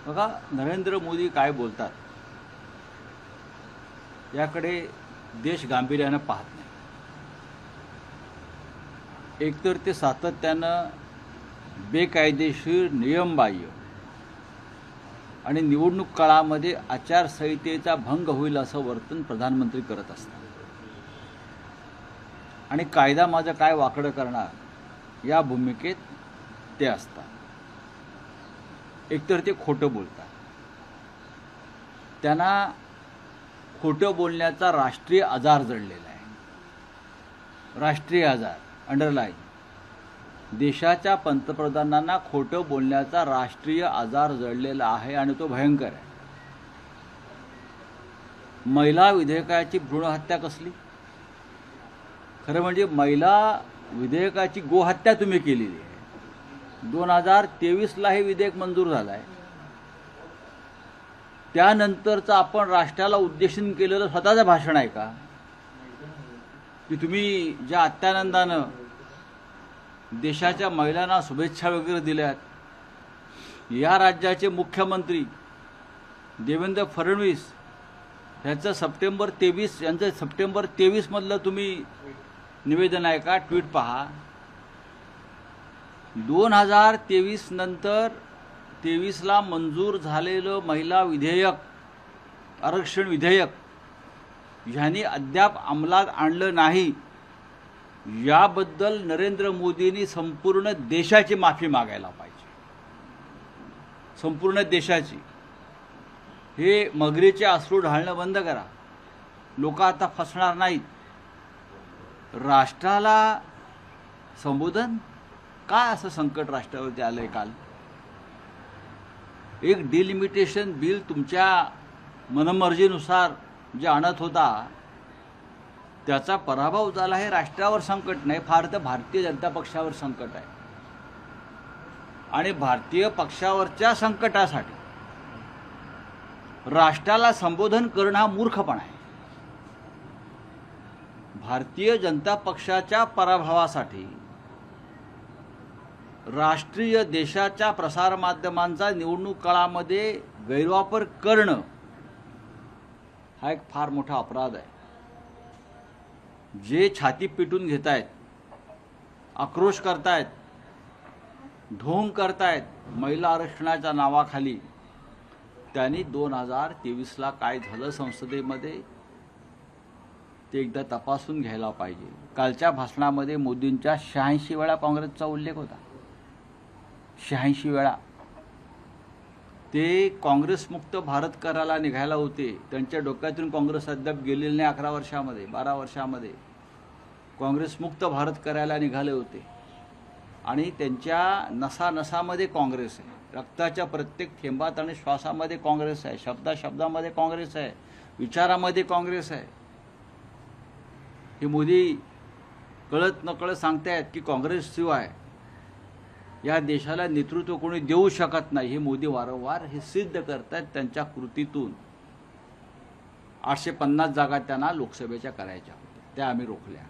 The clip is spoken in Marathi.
बघा, नरेंद्र मोदी काय बोलतात याकडे देश गांभीर्यानं पाहत नाही. एकतर ते सातत्यानं बेकायदेशीर, नियमबाह्य आणि निवडणूक काळामध्ये आचारसंहितेचा भंग होईल असं वर्तन प्रधानमंत्री करत असतात. आणि कायदा माझं काय वाकडं करणार या भूमिकेत ते असतात. एकतर ते खोटं बोलतात. त्यांना खोटं बोलण्याचा राष्ट्रीय आजार जडलेला आहे. राष्ट्रीय आजार, अंडरलाईन. देशाच्या पंतप्रधानांना खोटं बोलण्याचा राष्ट्रीय आजार जडलेला आहे आणि तो भयंकर आहे. महिला विधेयकाची भ्रूणहत्या कसली? खरं म्हणजे महिला विधेयकाची गोहत्या तुम्ही केलेली आहे. 2023ला हे विधेयक मंजूर झालं आहे. त्यानंतरचं आपण राष्ट्राला उद्देशून केलेलं स्वतःचं भाषण आहे का? की तुम्ही ज्या अत्यानंदानं देशाच्या महिलांना शुभेच्छा वगैरे दिल्यात, या राज्याचे मुख्यमंत्री देवेंद्र फडणवीस यांचं सप्टेंबर 23 मधलं तुम्ही निवेदन आहे का? ट्विट पहा. 2023 नंतर 23ला मंजूर झालेलं महिला विधेयक, आरक्षण विधेयक ह्यांनी अद्याप अंमलात आणलं नाही. याबद्दल नरेंद्र मोदींनी संपूर्ण देशाची माफी मागायला पाहिजे. संपूर्ण देशाची. हे मगरीचे अश्रू ढाळणं बंद करा. लोक आता फसणार नाहीत. राष्ट्राला संबोधन काय असं संकट राष्ट्रावरती आलंय? काल एक डिलिमिटेशन बिल तुमच्या मनमर्जीनुसार जे आणत होता त्याचा पराभव झाला. हे राष्ट्रावर संकट नाही, फार तर भारतीय जनता पक्षावर संकट आहे. आणि भारतीय पक्षावरच्या संकटासाठी राष्ट्राला संबोधन करणं हा मूर्खपणा आहे. भारतीय जनता पक्षाच्या पराभवासाठी राष्ट्रीय देशाच्या प्रसारमाध्यमांचा निवडणूक काळामध्ये गैरवापर करणं हा एक फार मोठा अपराध आहे. जे छाती पिटून घेत आहेत, आक्रोश करतायत, ढोंग करतायत महिला आरक्षणाच्या नावाखाली, त्यांनी 2023ला काय झालं संसदेमध्ये ते एकदा तपासून घ्यायला पाहिजे. कालच्या भाषणामध्ये मोदींच्या 86 वेळा काँग्रेसचा उल्लेख होता. 86 वेळा. ते काँग्रेसमुक्त भारत करायला निघायला होते. त्यांच्या डोक्यातून काँग्रेस अद्याप गेलेली नाही. 11 वर्षामध्ये, 12 वर्षामध्ये काँग्रेसमुक्त भारत करायला निघाले होते. आणि त्यांच्या नसानसामध्ये काँग्रेस आहे. रक्ताच्या प्रत्येक थेंबात आणि श्वासामध्ये काँग्रेस आहे. शब्दामध्ये काँग्रेस आहे. विचारामध्ये काँग्रेस आहे. हे मोदी कळत नकळत सांगतायत की काँग्रेसशिवाय या देशाला नेतृत्व कोणी देऊ शकत नाही. हे मोदी वारंवार हे सिद्ध करतायत त्यांच्या कृतीतून. 850 जागा त्यांना लोकसभेच्या करायच्या होत्या, त्या आम्ही रोखल्या.